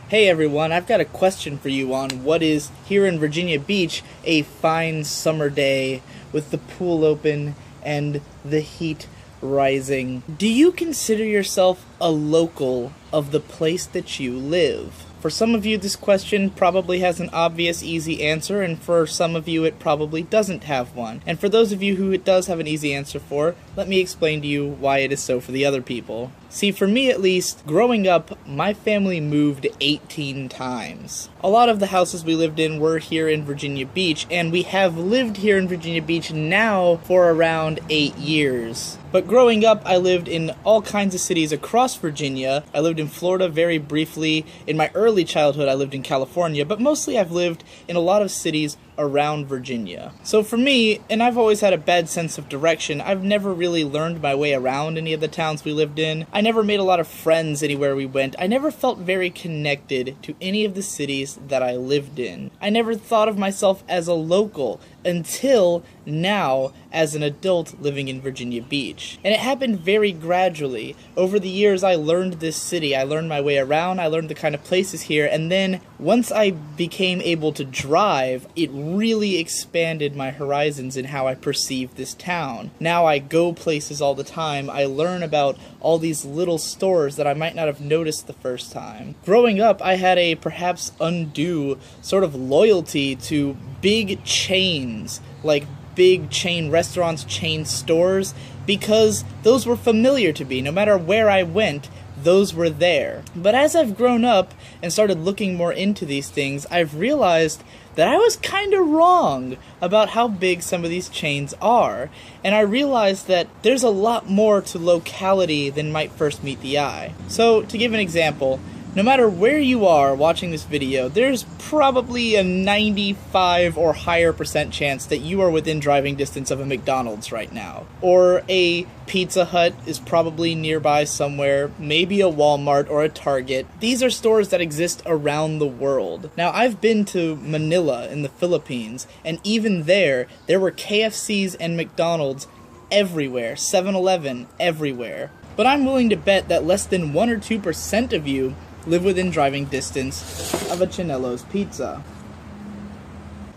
Hey everyone, I've got a question for you on what is, here in Virginia Beach, a fine summer day with the pool open and the heat rising. Do you consider yourself a local of the place that you live? For some of you, this question probably has an obvious, easy answer, and for some of you, it probably doesn't have one. And for those of you who it does have an easy answer for, let me explain to you why it is so for the other people. See, for me at least, growing up, my family moved 18 times. A lot of the houses we lived in were here in Virginia Beach, and we have lived here in Virginia Beach now for around 8 years. But growing up, I lived in all kinds of cities across Virginia. I lived in Florida very briefly. In my early childhood, I lived in California, but mostly I've lived in a lot of cities around Virginia. So for me, and I've always had a bad sense of direction, I've never really learned my way around any of the towns we lived in. I never made a lot of friends anywhere we went. I never felt very connected to any of the cities that I lived in. I never thought of myself as a local until now as an adult living in Virginia Beach. And it happened very gradually. Over the years, I learned this city. I learned my way around. I learned the kind of places here. And then once I became able to drive, it really expanded my horizons in how I perceive this town. Now I go places all the time. I learn about all these little stores that I might not have noticed the first time. Growing up, I had a perhaps undue sort of loyalty to big chains, like big chain restaurants, chain stores, because those were familiar to me. No matter where I went, those were there. But as I've grown up and started looking more into these things, I've realized that I was kind of wrong about how big some of these chains are. And I realized that there's a lot more to locality than might first meet the eye. So, to give an example, no matter where you are watching this video, there's probably a 95 or higher % chance that you are within driving distance of a McDonald's right now. Or a Pizza Hut is probably nearby somewhere, maybe a Walmart or a Target. These are stores that exist around the world. Now, I've been to Manila in the Philippines, and even there were KFCs and McDonald's everywhere, 7-Eleven everywhere. But I'm willing to bet that less than 1 or 2% of you live within driving distance of a Chinello's Pizza.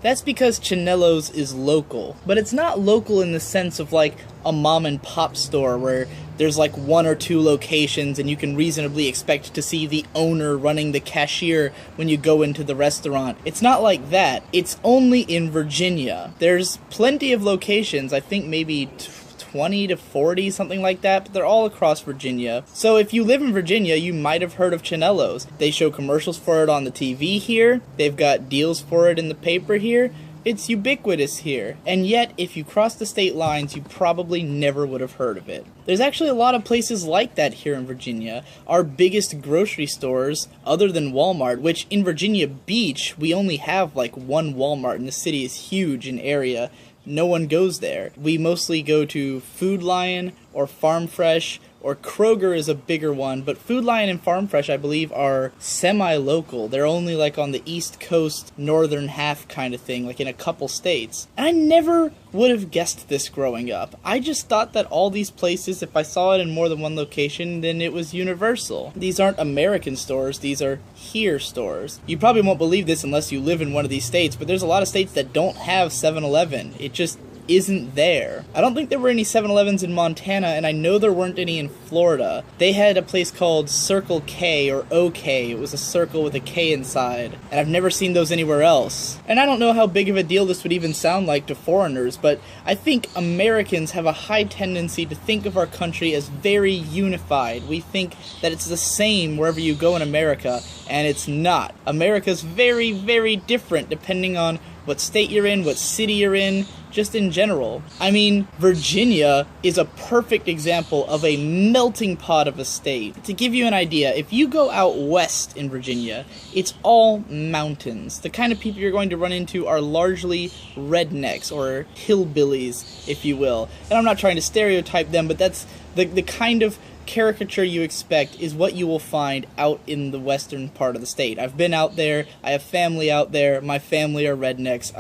That's because Chinello's is local, but it's not local in the sense of like a mom and pop store where there's like 1 or 2 locations and you can reasonably expect to see the owner running the cashier when you go into the restaurant. It's not like that. It's only in Virginia. There's plenty of locations, I think maybe 20 to 40, something like that, but they're all across Virginia. So if you live in Virginia, you might have heard of Chinello's. They show commercials for it on the TV here. They've got deals for it in the paper here. It's ubiquitous here. And yet, if you cross the state lines, you probably never would have heard of it. There's actually a lot of places like that here in Virginia. Our biggest grocery stores, other than Walmart, which in Virginia Beach, we only have like 1 Walmart, and the city is huge in area. No one goes there. We mostly go to Food Lion or Farm Fresh, or Kroger is a bigger one, but Food Lion and Farm Fresh, I believe, are semi-local. They're only like on the East Coast, northern half kind of thing, like in a couple states. And I never would have guessed this growing up. I just thought that all these places, if I saw it in more than one location, then it was universal. These aren't American stores, these are here stores. You probably won't believe this unless you live in one of these states, but there's a lot of states that don't have 7-Eleven. It just isn't there. I don't think there were any 7-Elevens in Montana, and I know there weren't any in Florida. They had a place called Circle K or OK. It was a circle with a K inside, and I've never seen those anywhere else. And I don't know how big of a deal this would even sound like to foreigners, but I think Americans have a high tendency to think of our country as very unified. We think that it's the same wherever you go in America, and it's not. America's very, very different depending on what state you're in, what city you're in, just in general. I mean, Virginia is a perfect example of a melting pot of a state. To give you an idea, if you go out west in Virginia, it's all mountains. The kind of people you're going to run into are largely rednecks, or hillbillies, if you will. And I'm not trying to stereotype them, but that's the kind of caricature you expect is what you will find out in the western part of the state. I've been out there, I have family out there, my family are rednecks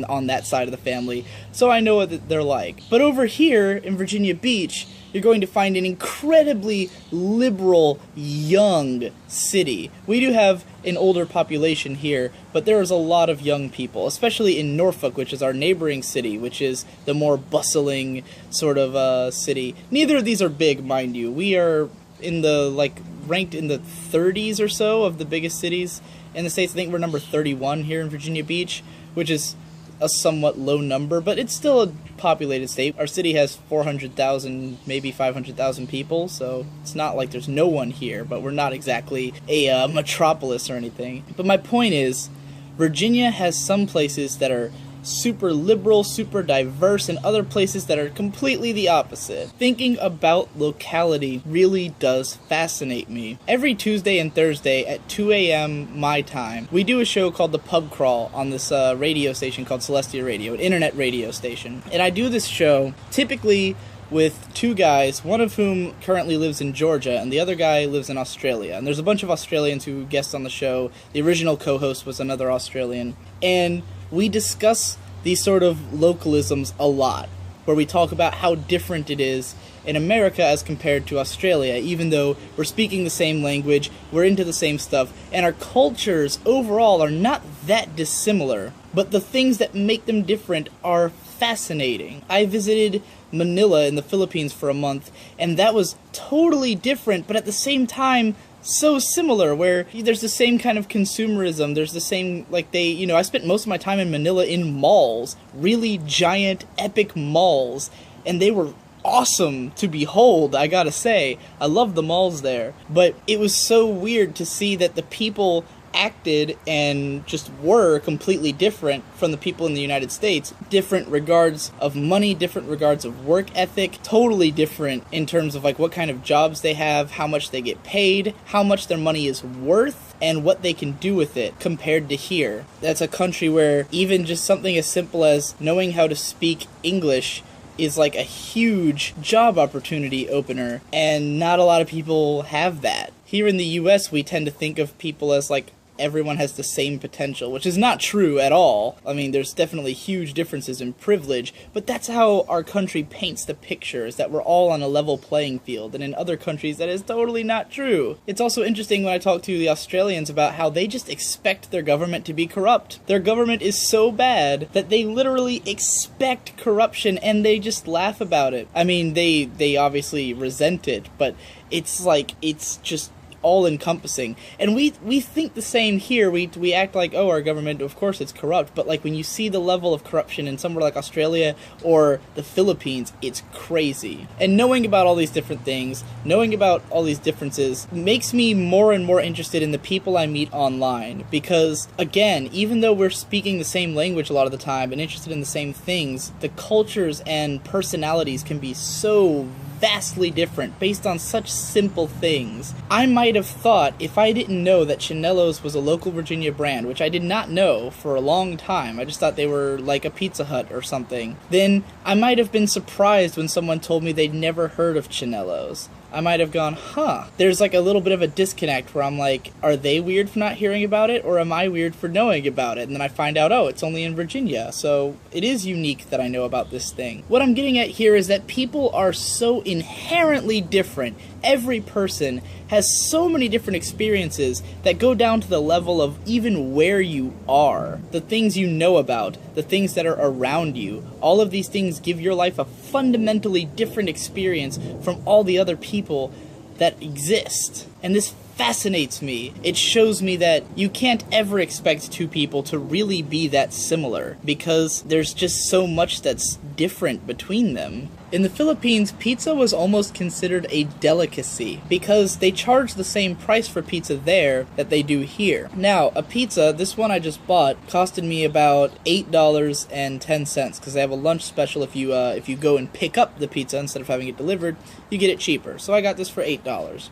on that side of the family, so I know what they're like. But over here in Virginia Beach, you're going to find an incredibly liberal, young city. We do have an older population here, but there is a lot of young people, especially in Norfolk, which is our neighboring city, which is the more bustling sort of city. Neither of these are big, mind you. We are in the, like, ranked in the 30s or so of the biggest cities in the States. I think we're number 31 here in Virginia Beach, which is a somewhat low number, but it's still a populated state. Our city has 400,000, maybe 500,000 people, so it's not like there's no one here, but we're not exactly a metropolis or anything. But my point is, Virginia has some places that are super liberal, super diverse, and other places that are completely the opposite. Thinking about locality really does fascinate me. Every Tuesday and Thursday at 2 a.m. my time, we do a show called The Pub Crawl on this radio station called Celestia Radio, an internet radio station. And I do this show typically with two guys, one of whom currently lives in Georgia, and the other guy lives in Australia. And there's a bunch of Australians who guest on the show. The original co-host was another Australian. And we discuss these sort of localisms a lot, where we talk about how different it is in America as compared to Australia, even though we're speaking the same language, we're into the same stuff, and our cultures overall are not that dissimilar, but the things that make them different are fascinating. I visited Manila in the Philippines for a month, and that was totally different, but at the same time, so similar, where there's the same kind of consumerism, there's the same, like, I spent most of my time in Manila in malls, really giant, epic malls, and they were awesome to behold, I gotta say. I love the malls there, but it was so weird to see that the people acted and just were completely different from the people in the United States. Different regards of money, different regards of work ethic, totally different in terms of like what kind of jobs they have, how much they get paid, how much their money is worth, and what they can do with it compared to here. That's a country where even just something as simple as knowing how to speak English is like a huge job opportunity opener, and not a lot of people have that. Here in the US, we tend to think of people as like everyone has the same potential, which is not true at all. I mean, there's definitely huge differences in privilege, but that's how our country paints the picture, is that we're all on a level playing field, and in other countries that is totally not true. It's also interesting when I talk to the Australians about how they just expect their government to be corrupt. Their government is so bad that they literally expect corruption, and they just laugh about it. I mean, they obviously resent it, but it's like, it's just all-encompassing. And we think the same here. We act like, oh, our government, of course it's corrupt, but like when you see the level of corruption in somewhere like Australia or the Philippines, it's crazy. And knowing about all these different things, knowing about all these differences, makes me more and more interested in the people I meet online, because again, even though we're speaking the same language a lot of the time and interested in the same things, the cultures and personalities can be so vastly different based on such simple things. I might have thought, if I didn't know that Chanelo's was a local Virginia brand, which I did not know for a long time, I just thought they were like a Pizza Hut or something, then I might have been surprised when someone told me they'd never heard of Chanelo's. I might have gone, huh. There's like a little bit of a disconnect where I'm like, are they weird for not hearing about it, or am I weird for knowing about it? And then I find out, oh, it's only in Virginia, so it is unique that I know about this thing. What I'm getting at here is that people are so inherently different. Every person has so many different experiences that go down to the level of even where you are, the things you know about, the things that are around you. All of these things give your life a fundamentally different experience from all the other people that exist. And this fascinates me. It shows me that you can't ever expect two people to really be that similar, because there's just so much that's different between them. In the Philippines, pizza was almost considered a delicacy, because they charge the same price for pizza there that they do here. Now, a pizza, this one I just bought, costed me about $8.10, because they have a lunch special. If you go and pick up the pizza instead of having it delivered, you get it cheaper. So I got this for $8.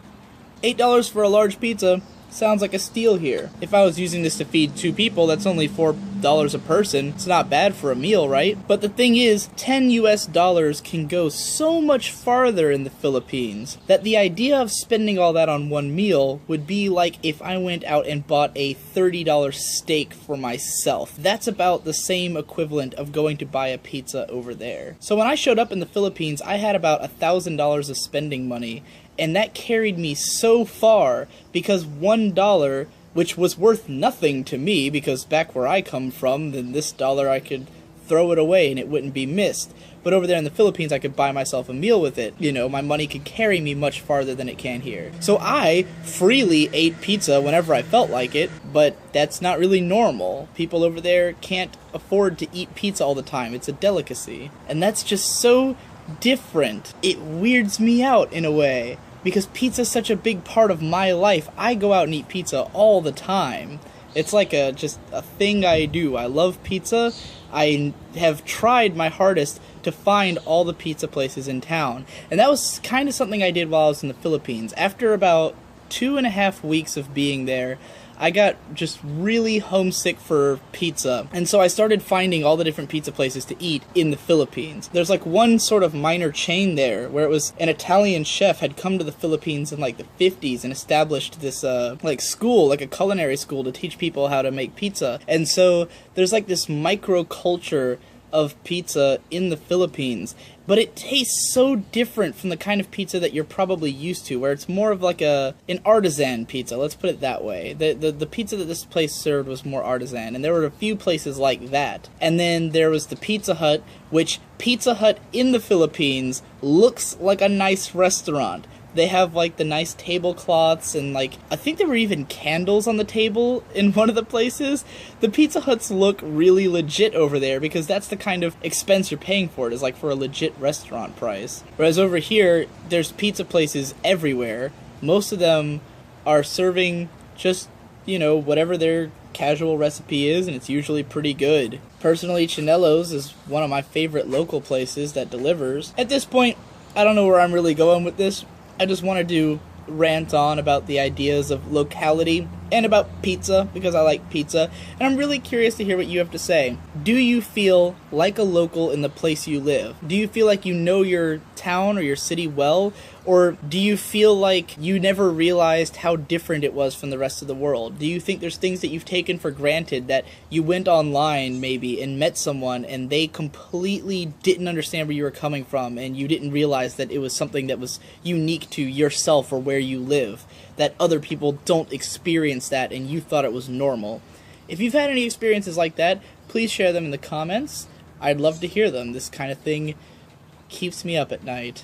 $8 for a large pizza. sounds like a steal here. If I was using this to feed 2 people, that's only $4 a person. It's not bad for a meal, right? But the thing is, $10 can go so much farther in the Philippines that the idea of spending all that on one meal would be like if I went out and bought a $30 steak for myself. That's about the same equivalent of going to buy a pizza over there. So when I showed up in the Philippines, I had about $1,000 of spending money, and that carried me so far because $1, which was worth nothing to me, because back where I come from, then this dollar I could throw it away and it wouldn't be missed. But over there in the Philippines, I could buy myself a meal with it. You know, my money could carry me much farther than it can here. So I freely ate pizza whenever I felt like it, but that's not really normal. People over there can't afford to eat pizza all the time. It's a delicacy. And that's just so different. It weirds me out in a way, because pizza's such a big part of my life. I go out and eat pizza all the time. It's like just a thing I do. I love pizza. I have tried my hardest to find all the pizza places in town. And that was kind of something I did while I was in the Philippines. After about 2.5 weeks of being there, I got just really homesick for pizza, and so I started finding all the different pizza places to eat in the Philippines. There's like one sort of minor chain there where it was an Italian chef had come to the Philippines in like the 50s and established this like school, like a culinary school, to teach people how to make pizza. And so there's like this micro culture of pizza in the Philippines, but it tastes so different from the kind of pizza that you're probably used to, where it's more of like an artisan pizza, let's put it that way. The pizza that this place served was more artisan, and there were a few places like that. And then there was the Pizza Hut, which Pizza Hut in the Philippines looks like a nice restaurant. They have like the nice tablecloths, and like I think there were even candles on the table in one of the places. The Pizza Huts look really legit over there, because that's the kind of expense you're paying for it, is like for a legit restaurant price. Whereas over here, there's pizza places everywhere. Most of them are serving just, you know, whatever their casual recipe is, and it's usually pretty good. Personally, Chinello's is one of my favorite local places that delivers. At this point, I don't know where I'm really going with this. I just wanted to rant on about the ideas of locality and about pizza, because I like pizza, and I'm really curious to hear what you have to say. Do you feel like a local in the place you live? Do you feel like you know your town or your city well? Or do you feel like you never realized how different it was from the rest of the world? Do you think there's things that you've taken for granted, that you went online maybe and met someone and they completely didn't understand where you were coming from, and you didn't realize that it was something that was unique to yourself or where you live, that other people don't experience that and you thought it was normal? If you've had any experiences like that, please share them in the comments. I'd love to hear them. This kind of thing keeps me up at night.